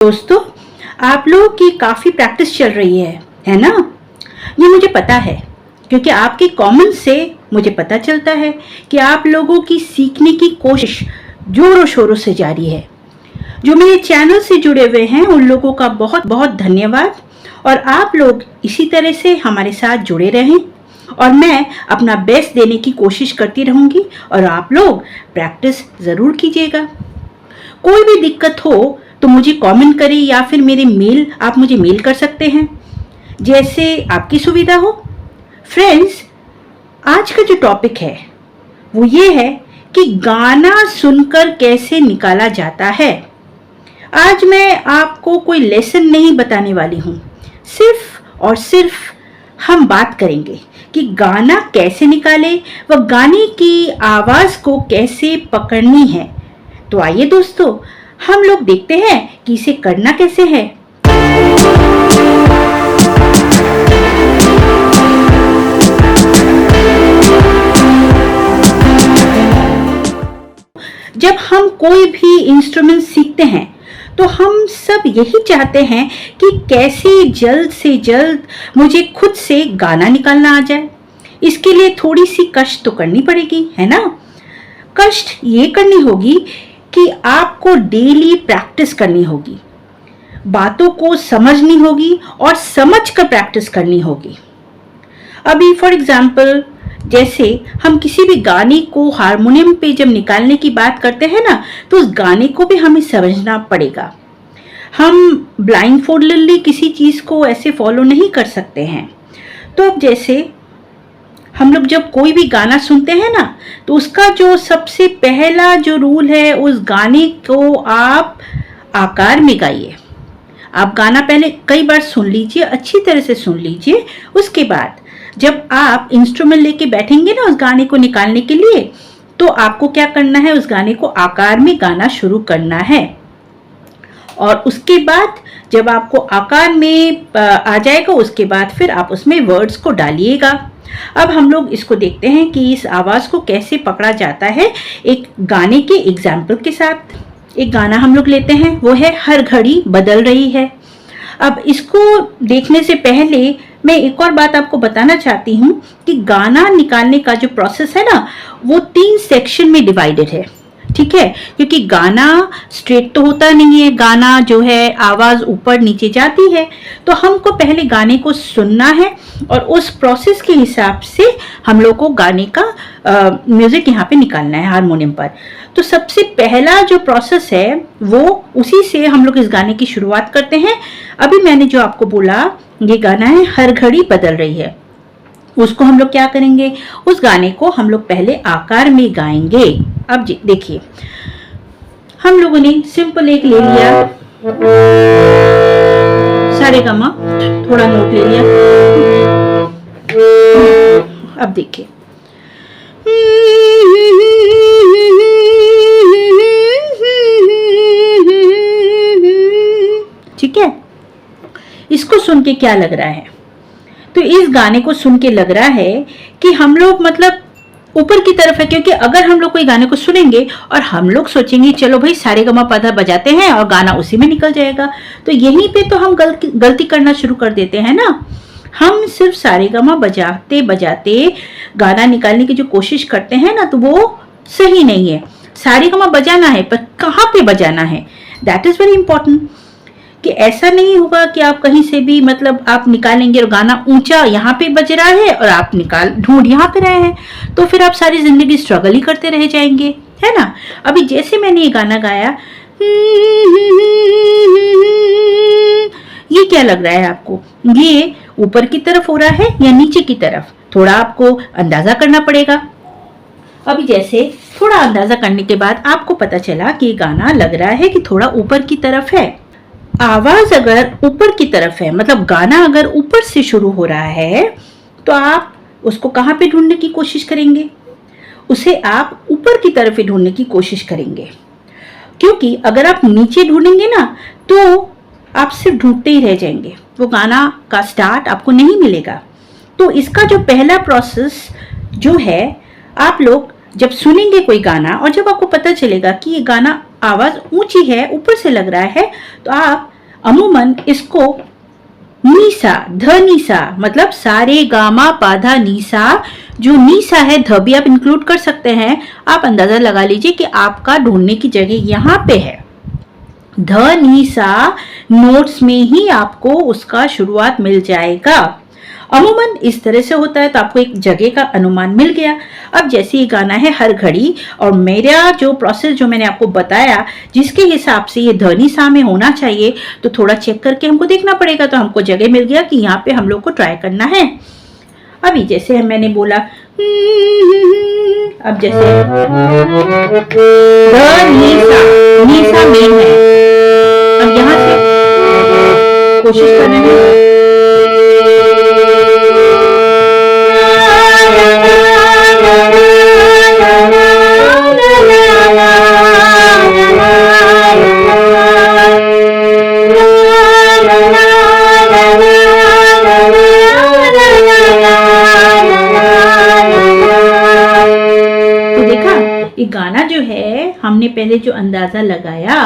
दोस्तों, आप लोगों की काफी प्रैक्टिस चल रही है ना? ये मुझे पता है क्योंकि आपके कमेंट से मुझे पता चलता है कि आप लोगों की सीखने की कोशिश जोरों शोरों से जारी है। जो मेरे चैनल से जुड़े हुए हैं उन लोगों का बहुत बहुत धन्यवाद और आप लोग इसी तरह से हमारे साथ जुड़े रहें और मैं अपना बेस्ट देने की कोशिश करती रहूंगी और आप लोग प्रैक्टिस जरूर कीजिएगा। कोई भी दिक्कत हो तो मुझे कमेंट करें या फिर आप मुझे मेल कर सकते हैं, जैसे आपकी सुविधा हो। फ्रेंड्स, आज का जो टॉपिक है वो ये है कि गाना सुनकर कैसे निकाला जाता है। आज मैं आपको कोई लेसन नहीं बताने वाली हूँ, सिर्फ और सिर्फ हम बात करेंगे कि गाना कैसे निकाले व गाने की आवाज को कैसे पकड़नी है। तो आइए दोस्तों, हम लोग देखते हैं कि इसे करना कैसे है। जब हम कोई भी इंस्ट्रूमेंट सीखते हैं तो हम सब यही चाहते हैं कि कैसे जल्द से जल्द मुझे खुद से गाना निकालना आ जाए। इसके लिए थोड़ी सी कष्ट तो करनी पड़ेगी, है ना? कष्ट ये करनी होगी कि आपको डेली प्रैक्टिस करनी होगी, बातों को समझनी होगी और समझ कर प्रैक्टिस करनी होगी। अभी फॉर एग्जाम्पल, जैसे हम किसी भी गाने को हारमोनियम पे जब निकालने की बात करते हैं ना, तो उस गाने को भी हमें समझना पड़ेगा। हम ब्लाइंडफोल्डली किसी चीज को ऐसे फॉलो नहीं कर सकते हैं। तो अब जैसे हम लोग जब कोई भी गाना सुनते हैं ना, तो उसका जो सबसे पहला जो रूल है, उस गाने को आप आकार में गाइए। आप गाना पहले कई बार सुन लीजिए, अच्छी तरह से सुन लीजिए। उसके बाद जब आप इंस्ट्रूमेंट लेके बैठेंगे ना उस गाने को निकालने के लिए, तो आपको क्या करना है, उस गाने को आकार में गाना शुरू करना है। और उसके बाद जब आपको आकार में आ जाएगा, उसके बाद फिर आप उसमें वर्ड्स को डालिएगा। अब हम लोग इसको देखते हैं कि इस आवाज को कैसे पकड़ा जाता है एक गाने के एग्जाम्पल के साथ। एक गाना हम लोग लेते हैं, वो है हर घड़ी बदल रही है। अब इसको देखने से पहले मैं एक और बात आपको बताना चाहती हूँ कि गाना निकालने का जो प्रोसेस है ना, वो 3 सेक्शन में डिवाइडेड है, ठीक है? क्योंकि गाना स्ट्रेट तो होता नहीं है, गाना जो है आवाज ऊपर नीचे जाती है। तो हमको पहले गाने को सुनना है और उस प्रोसेस के हिसाब से हम लोग को गाने का म्यूजिक यहाँ पे निकालना है हारमोनियम पर। तो सबसे पहला जो प्रोसेस है वो उसी से हम लोग इस गाने की शुरुआत करते हैं। अभी मैंने जो आपको बोला, ये गाना है हर घड़ी बदल रही है। उसको हम लोग क्या करेंगे, उस गाने को हम लोग पहले आकार में गाएंगे। अब देखिए, हम लोगों ने सिंपल एक ले लिया, सारेगामा, थोड़ा नोट ले लिया। अब देखिए, ठीक है? इसको सुन के क्या लग रहा है? तो इस गाने को सुन के लग रहा है कि हम लोग मतलब ऊपर की तरफ है, क्योंकि अगर हम लोग कोई गाने को सुनेंगे और हम लोग सोचेंगे चलो भाई सारेगामा पधा बजाते हैं और गाना उसी में निकल जाएगा, तो यहीं पे तो हम गलती करना शुरू कर देते हैं ना। हम सिर्फ सारेगामा बजाते बजाते गाना निकालने की जो कोशिश करते हैं ना, तो वो सही नहीं है। सारेगामा बजाना है, पर कहाँ पे बजाना है, दैट इज वेरी इंपॉर्टेंट। कि ऐसा नहीं होगा कि आप कहीं से भी मतलब आप निकालेंगे और गाना ऊंचा यहाँ पे बज रहा है और आप ढूंढ यहाँ पे रहे हैं, तो फिर आप सारी जिंदगी स्ट्रगल ही करते रह जाएंगे, है ना? अभी जैसे मैंने ये गाना गाया, ये क्या लग रहा है आपको? ये ऊपर की तरफ हो रहा है या नीचे की तरफ? थोड़ा आपको अंदाजा करना पड़ेगा। अभी जैसे थोड़ा अंदाजा करने के बाद आपको पता चला कि ये गाना लग रहा है कि थोड़ा ऊपर की तरफ है। आवाज अगर ऊपर की तरफ है, मतलब गाना अगर ऊपर से शुरू हो रहा है, तो आप उसको कहाँ पे ढूंढने की कोशिश करेंगे? उसे आप ऊपर की तरफ ही ढूंढने की कोशिश करेंगे, क्योंकि अगर आप नीचे ढूंढेंगे ना तो आप सिर्फ ढूंढते ही रह जाएंगे, वो गाना का स्टार्ट आपको नहीं मिलेगा। तो इसका जो पहला प्रोसेस जो है, आप लोग जब सुनेंगे कोई गाना और जब आपको पता चलेगा कि ये गाना आवाज ऊंची है, ऊपर से लग रहा है, तो आप अमूमन इसको नीसा, ध नीसा मतलब सारे गामा पाधा नीसा, जो नीसा है ध भी आप इंक्लूड कर सकते हैं। आप अंदाजा लगा लीजिए कि आपका ढूंढने की जगह यहाँ पे है। ध नीसा नोट्स में ही आपको उसका शुरुआत मिल जाएगा। अमूमन इस तरह से होता है, तो आपको एक जगह का अनुमान मिल गया। अब जैसे ये गाना है हर घड़ी, और मेरा जो प्रोसेस जो मैंने आपको बताया जिसके हिसाब से ये ध नीसा में होना चाहिए, तो थोड़ा चेक करके हमको देखना पड़ेगा। तो हमको जगह मिल गया कि यहाँ पे हम लोग को ट्राई करना है। अभी जैसे मैंने बोला, अब जैसे ध नीसा, नीसा मेन है। अब यहाँ से कोशिश करने में गाना जो है हमने पहले जो अंदाजा लगाया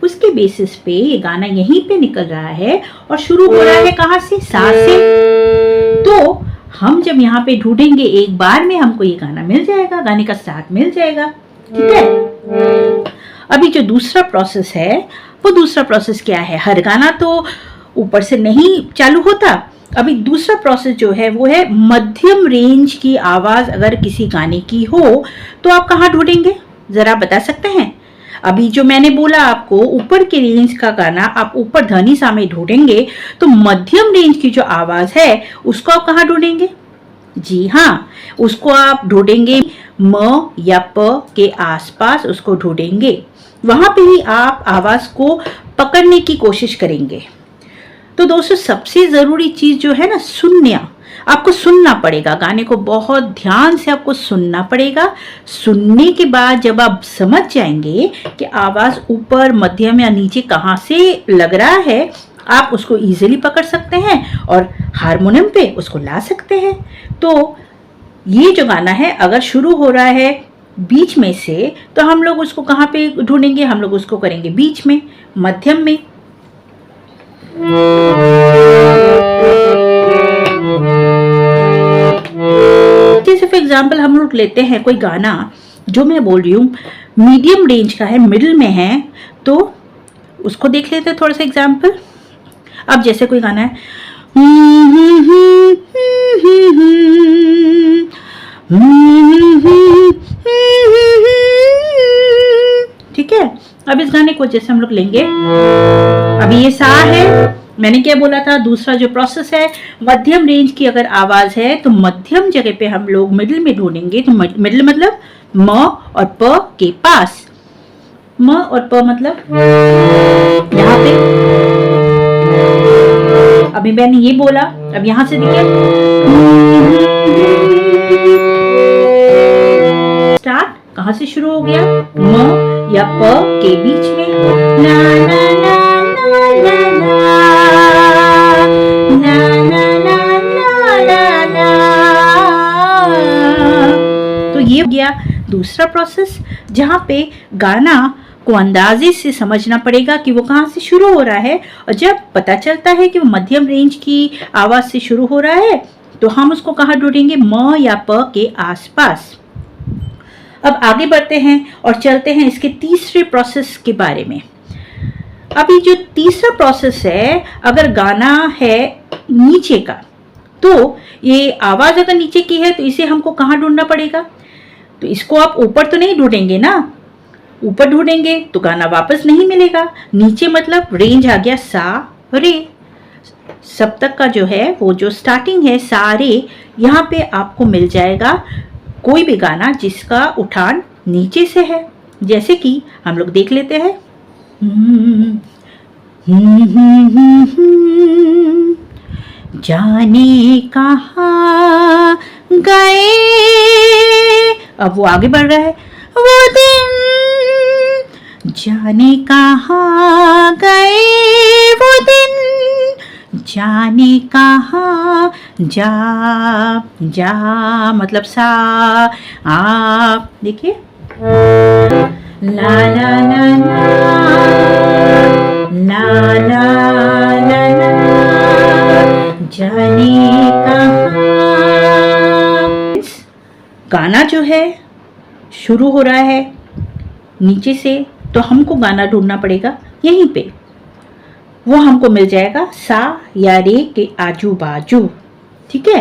उसके बेसिस पे ये गाना यहीं पे निकल रहा है और शुरू हो रहा है कहाँ से, सा से। तो हम जब यहाँ पे ढूंढेंगे एक बार में हमको ये गाना मिल जाएगा, गाने का स्टार्ट मिल जाएगा। ठीक है। अभी जो दूसरा प्रोसेस है वो दूसरा प्रोसेस क्या है, हर गाना तो ऊपर से नहीं चालू होता। अभी दूसरा प्रोसेस जो है वो है मध्यम रेंज की आवाज अगर किसी गाने की हो तो आप कहाँ ढूंढेंगे, जरा बता सकते हैं। अभी जो मैंने बोला आपको ऊपर के रेंज का गाना आप ऊपर ध नीसा में ढूंढेंगे, तो मध्यम रेंज की जो आवाज है उसको आप कहाँ ढूंढेंगे? जी हाँ, उसको आप ढूंढेंगे म या प के आसपास, उसको ढूंढेंगे। वहां पे ही आप आवाज को पकड़ने की कोशिश करेंगे। तो दोस्तों सबसे जरूरी चीज जो है ना, सुनना। आपको सुनना पड़ेगा, गाने को बहुत ध्यान से आपको सुनना पड़ेगा। सुनने के बाद जब आप समझ जाएंगे कि आवाज ऊपर, मध्यम या नीचे कहाँ से लग रहा है, आप उसको इजीली पकड़ सकते हैं और हारमोनियम पे उसको ला सकते हैं। तो ये जो गाना है अगर शुरू हो रहा है बीच में से, तो हम लोग उसको कहाँ पे ढूंढेंगे? हम लोग उसको करेंगे बीच में, मध्यम में। जैसे फॉर एग्जाम्पल हम लोग लेते हैं कोई गाना जो मैं बोल रही हूँ मीडियम रेंज का है, मिडिल में है, तो उसको देख लेते हैं थोड़ा सा एग्जाम्पल। अब जैसे कोई गाना है, ठीक है। अब इस गाने को जैसे हम लोग लेंगे, अभी ये सा है, मैंने क्या बोला था, दूसरा जो प्रोसेस है मध्यम रेंज की अगर आवाज है तो मध्यम जगह पे हम लोग मिडिल में ढूंढेंगे। तो मिडिल मतलब म और प के पास, म और प मतलब यहाँ पे। अभी मैंने ये बोला, अब यहां से देखिए स्टार्ट कहां से शुरू हो गया, म या प के बीच में, ना ना ना ना ना ना ना ना। तो ये हो गया दूसरा प्रोसेस, जहां पे गाना को अंदाजे से समझना पड़ेगा कि वो कहां से शुरू हो रहा है। और जब पता चलता है कि वो मध्यम रेंज की आवाज से शुरू हो रहा है तो हम उसको कहां ढूंढेंगे? म या प के आसपास। अब आगे बढ़ते हैं और चलते हैं इसके तीसरे प्रोसेस के बारे में। अभी जो तीसरा प्रोसेस है, अगर गाना है नीचे का, तो ये आवाज अगर नीचे की है तो इसे हमको कहाँ ढूंढना पड़ेगा? तो इसको आप ऊपर तो नहीं ढूंढेंगे ना, ऊपर ढूंढेंगे तो गाना वापस नहीं मिलेगा। नीचे मतलब रेंज आ गया सा रे, सप्तक का जो है वो जो स्टार्टिंग है सा रे, यहाँ पे आपको मिल जाएगा कोई भी गाना जिसका उठान नीचे से है। जैसे कि हम लोग देख लेते हैं, जाने कहाँ गए, अब वो आगे बढ़ रहा है, वो दिन जाने कहाँ गए, वो दिन जाने कहाँ जा, जा मतलब सा, आप देखिए, ला ला ला ला, ला ला ला ला, जाने कहाँ। गाना जो है शुरू हो रहा है नीचे से, तो हमको गाना ढूंढना पड़ेगा यहीं पे। वो हमको मिल जाएगा सा या रे के आजू बाजू, ठीक है।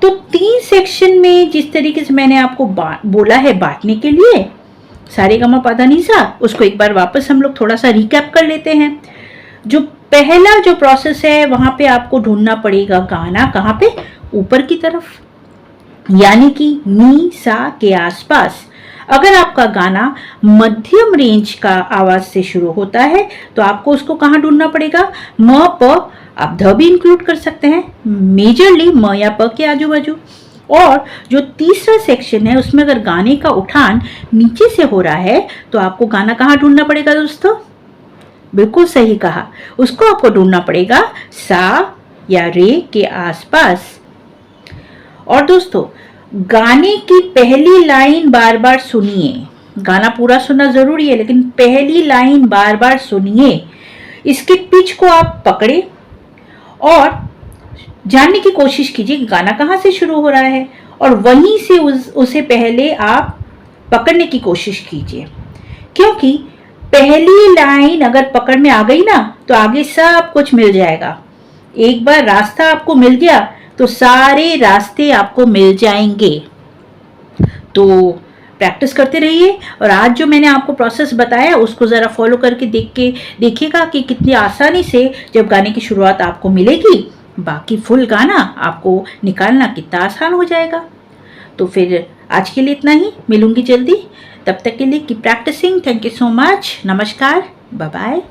तो 3 सेक्शन में जिस तरीके से मैंने आपको बोला है बांटने के लिए सारेगामापाधानीसा, उसको एक बार वापस हम लोग थोड़ा सा रिकैप कर लेते हैं। जो पहला जो प्रोसेस है वहां पे आपको ढूंढना पड़ेगा गाना कहाँ पे, ऊपर की तरफ, यानी कि नी सा के आसपास। अगर आपका गाना मध्यम रेंज का आवाज से शुरू होता है तो आपको उसको कहाँ ढूंढना पड़ेगा, म प, आप ध भी इंक्लूड कर सकते हैं, मेजरली म या प के आजू बाजू। और जो तीसरा सेक्शन है उसमें अगर गाने का उठान नीचे से हो रहा है तो आपको गाना कहाँ ढूंढना पड़ेगा दोस्तों, बिल्कुल सही कहा, उसको आपको ढूंढना पड़ेगा सा या रे के आसपास। और दोस्तों गाने की पहली लाइन बार बार सुनिए, गाना पूरा सुनना जरूरी है लेकिन पहली लाइन बार बार सुनिए, इसके पिच को आप पकड़े और जानने की कोशिश कीजिए गाना कहाँ से शुरू हो रहा है, और वहीं से उसे पहले आप पकड़ने की कोशिश कीजिए। क्योंकि पहली लाइन अगर पकड़ में आ गई ना तो आगे सब कुछ मिल जाएगा। एक बार रास्ता आपको मिल गया तो सारे रास्ते आपको मिल जाएंगे। तो प्रैक्टिस करते रहिए, और आज जो मैंने आपको प्रोसेस बताया उसको ज़रा फॉलो करके देखिएगा कि कितनी आसानी से जब गाने की शुरुआत आपको मिलेगी, बाकी फुल गाना आपको निकालना कितना आसान हो जाएगा। तो फिर आज के लिए इतना ही, मिलूंगी जल्दी, तब तक के लिए keep practising. Thank you so much, नमस्कार, बाय बाय।